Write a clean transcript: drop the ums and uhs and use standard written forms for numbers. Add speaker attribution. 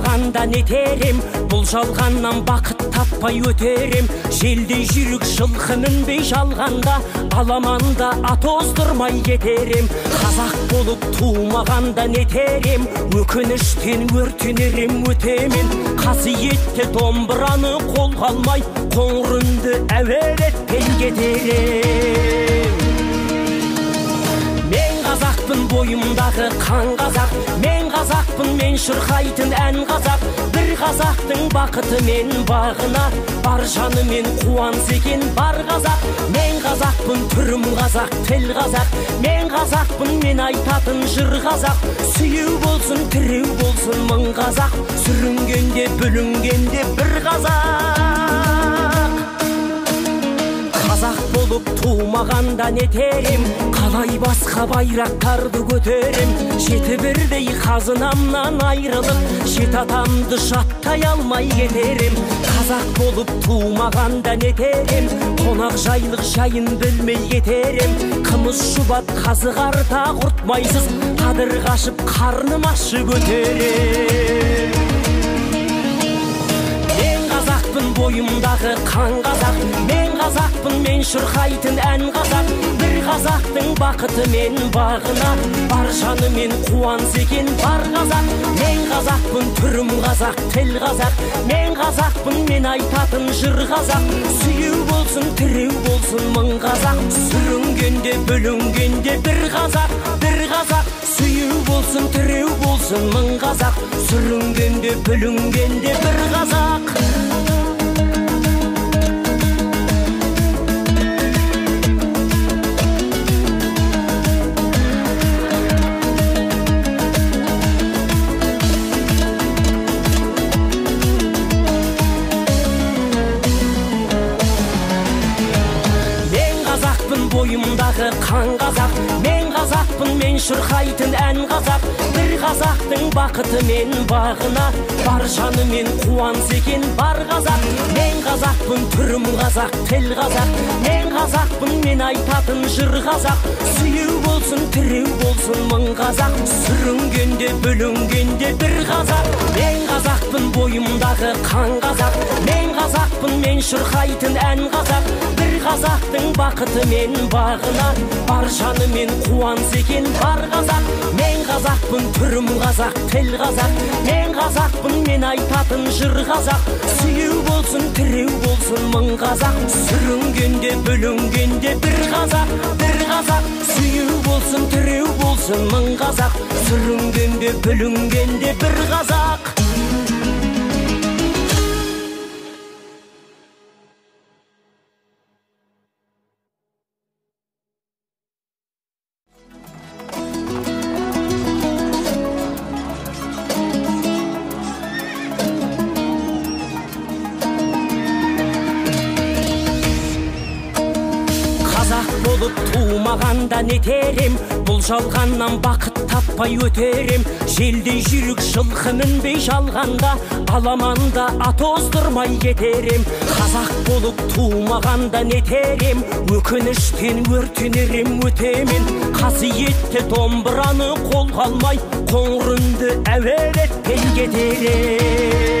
Speaker 1: тумағанда нетерем, бұл жалғаннан бақыт таппай өтерем. Желдей жүрік жылқы мінбей жалғанда, аламанда ат оздырмай кетерем. Қазақ болып тумағанда нетерем, өкініштен өртенерем өтемен. Қасиетті домбыраны қолға алмай, қоңыр үнді әуелетпен кетерем. Мен қазақпын, бойымдағы қан қазақ, мен қазақпын, мен шырқайтын ән қазақ. Бір қазақтың бақыты мен бағына, бар жанымен қуанса екен бар қазақ. Мен қазақпын, түрім қазақ, тіл қазақ, мен қазақпын, мен айтатын жыр қазақ. Сүйеу болсын, тіреу болсын мың қазақ, сүрінгенде бүлінгенде бір қазақ. Қазақ болып тумағанда нетерем, қалай басқа байрақтарды көтерем. Жеті бірдей қазынамнан айрылып, жет атамды жаттай алмай кетерем. Қазақ болып тумағанда нетерем, қонақ жайлық жайын білмей кетерем. Қымыз шұбат қазы қарта құртмайсыз, қадыр қашып қарным ашы көтерем. Бойымдағы қан қазақ, мен қазақпын, мен шырқайтын ән қазақ. Бір қазақтың бақыты мен бағына, бар жанымен қуанса екен бар қазақ. Мен қазақпын, түрім қазақ, тіл қазақ, мен қазақпын, мен айтатын жыр қазақ. Сүйеу болсын, тіреу болсын мың қазақ, сүрінгенде бүлінгенде бір қазақ, бір қазақ. Сүйеу болсын, тіреу болсын мың қазақ, сүрінгенде бүлінгенде бір қазақ. Бойымдағы қан қазақ, мен қазақпын, мен шырқайтын ән қазақ. Бір қазақтың бақыты мен бағына, бар жанымен қуанса екен бар қазақ. Мен қазақпын, түрім қазақ, тіл қазақ, мен қазақпын, мен айтатын жыр қазақ. Сүйеу болсын, тіреу болсын мың қазақ, сүрінгенде бүлінгенде бір қазақ. Мен қазақпын, бойымдағы қан қазақ, мен қазақпын, мен шырқайтын ән қазақ. Бір қазақтың бақыты мен бағына, бар жанымен қуанса екен бар қазақ. Мен қазақпын, түрім қазақ, тіл қазақ, мен қазақпын, мен айтатын жыр қазақ. Сүйеу болсын, тіреу болсын мың қазақ, сүрінгенде бүлінгенде бір қазақ, бір қазақ. Сүйеу болсын, тіреу болсын мың қазақ, сүрінгенде бүлінгенде бір қазақ. Болып тумағанда нетерем, бұл жалғаннан бақыт таппай өтерем. Желдей жүрік жылқы мінбей жалғанда, аламанда ат оздырмай кетерем. Қазақ болып тумағанда нетерем, өкініштен өртенерем өтемен. Қасиетті домбыраны қолға алмай, қоңыр үнді әуелетпен кетерем.